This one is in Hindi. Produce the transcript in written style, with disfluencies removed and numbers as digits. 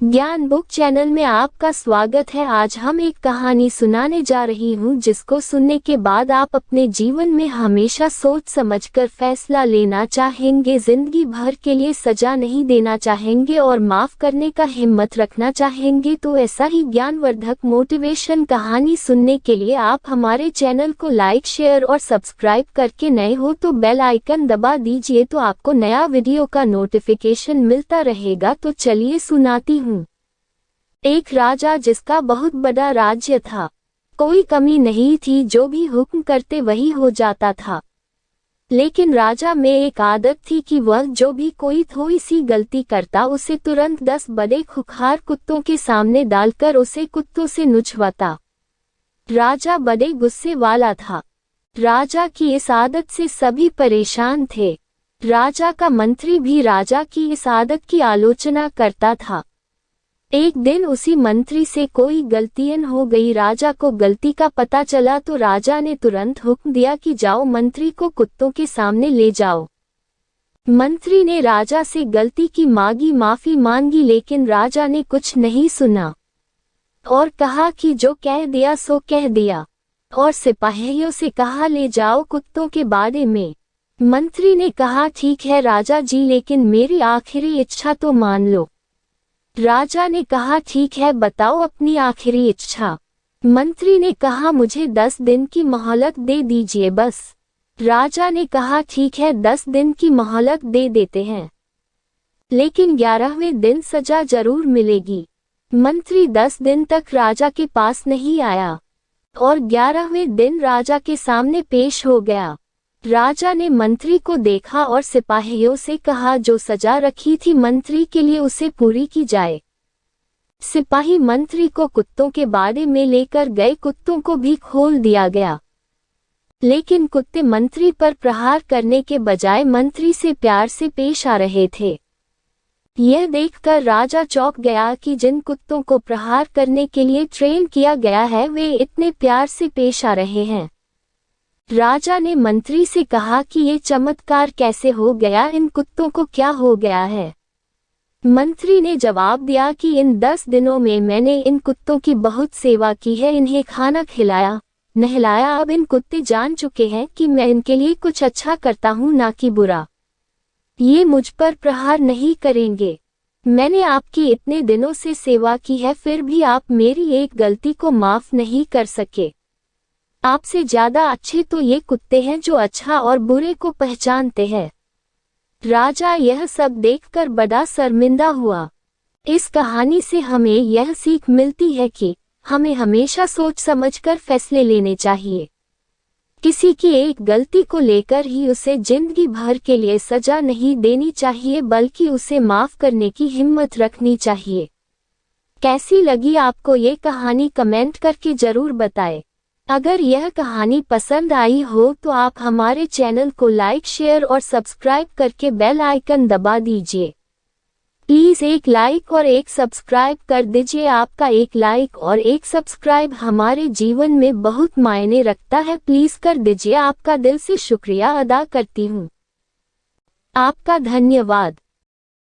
ज्ञान बुक चैनल में आपका स्वागत है। आज हम एक कहानी सुनाने जा रही हूँ जिसको सुनने के बाद आप अपने जीवन में हमेशा सोच समझकर फैसला लेना चाहेंगे, जिंदगी भर के लिए सजा नहीं देना चाहेंगे और माफ करने का हिम्मत रखना चाहेंगे। तो ऐसा ही ज्ञानवर्धक मोटिवेशन कहानी सुनने के लिए आप हमारे चैनल को लाइक, शेयर और सब्सक्राइब करके नए हो तो बेल आइकन दबा दीजिए तो आपको नया वीडियो का नोटिफिकेशन मिलता रहेगा। तो चलिए सुनाती हूँ। एक राजा जिसका बहुत बड़ा राज्य था, कोई कमी नहीं थी, जो भी हुक्म करते वही हो जाता था। लेकिन राजा में एक आदत थी कि वह जो भी कोई थोड़ी सी गलती करता उसे तुरंत 10 बड़े खुखार कुत्तों के सामने डालकर उसे कुत्तों से नुचवाता। राजा बड़े गुस्से वाला था। राजा की इस आदत से सभी परेशान थे। राजा का मंत्री भी राजा की इस आदत की आलोचना करता था। एक दिन उसी मंत्री से कोई गलतियां हो गई। राजा को गलती का पता चला तो राजा ने तुरंत हुक्म दिया कि जाओ, मंत्री को कुत्तों के सामने ले जाओ। मंत्री ने राजा से गलती की माफी मांगी, लेकिन राजा ने कुछ नहीं सुना और कहा कि जो कह दिया सो कह दिया, और सिपाहियों से कहा ले जाओ कुत्तों के बाड़े में। मंत्री ने कहा ठीक है राजा जी, लेकिन मेरी आखिरी इच्छा तो मान लो। राजा ने कहा ठीक है, बताओ अपनी आखिरी इच्छा। मंत्री ने कहा मुझे 10 दिन की मोहलत दे दीजिए बस। राजा ने कहा ठीक है, 10 दिन की मोहलत दे देते हैं, लेकिन 11वें दिन सजा जरूर मिलेगी। मंत्री 10 दिन तक राजा के पास नहीं आया और 11वें दिन राजा के सामने पेश हो गया। राजा ने मंत्री को देखा और सिपाहियों से कहा जो सजा रखी थी मंत्री के लिए उसे पूरी की जाए। सिपाही मंत्री को कुत्तों के बाड़े में लेकर गए। कुत्तों को भी खोल दिया गया, लेकिन कुत्ते मंत्री पर प्रहार करने के बजाय मंत्री से प्यार से पेश आ रहे थे। यह देखकर राजा चौंक गया कि जिन कुत्तों को प्रहार करने के लिए ट्रेन किया गया है वे इतने प्यार से पेश आ रहे हैं। राजा ने मंत्री से कहा कि ये चमत्कार कैसे हो गया, इन कुत्तों को क्या हो गया है। मंत्री ने जवाब दिया कि इन 10 दिनों में मैंने इन कुत्तों की बहुत सेवा की है, इन्हें खाना खिलाया, नहलाया। अब इन कुत्ते जान चुके हैं कि मैं इनके लिए कुछ अच्छा करता हूँ, ना कि बुरा। ये मुझ पर प्रहार नहीं करेंगे। मैंने आपकी इतने दिनों से सेवा की है, फिर भी आप मेरी एक गलती को माफ नहीं कर सके। आपसे ज्यादा अच्छे तो ये कुत्ते हैं जो अच्छा और बुरे को पहचानते हैं। राजा यह सब देखकर बड़ा शर्मिंदा हुआ। इस कहानी से हमें यह सीख मिलती है कि हमें हमेशा सोच समझकर फैसले लेने चाहिए। किसी की एक गलती को लेकर ही उसे जिंदगी भर के लिए सजा नहीं देनी चाहिए, बल्कि उसे माफ करने की हिम्मत रखनी चाहिए। कैसी लगी आपको ये कहानी, कमेंट करके जरूर बताएं। अगर यह कहानी पसंद आई हो तो आप हमारे चैनल को लाइक, शेयर और सब्सक्राइब करके बेल आइकन दबा दीजिए। प्लीज एक लाइक और एक सब्सक्राइब कर दीजिए। आपका एक लाइक और एक सब्सक्राइब हमारे जीवन में बहुत मायने रखता है। प्लीज कर दीजिए। आपका दिल से शुक्रिया अदा करती हूँ। आपका धन्यवाद।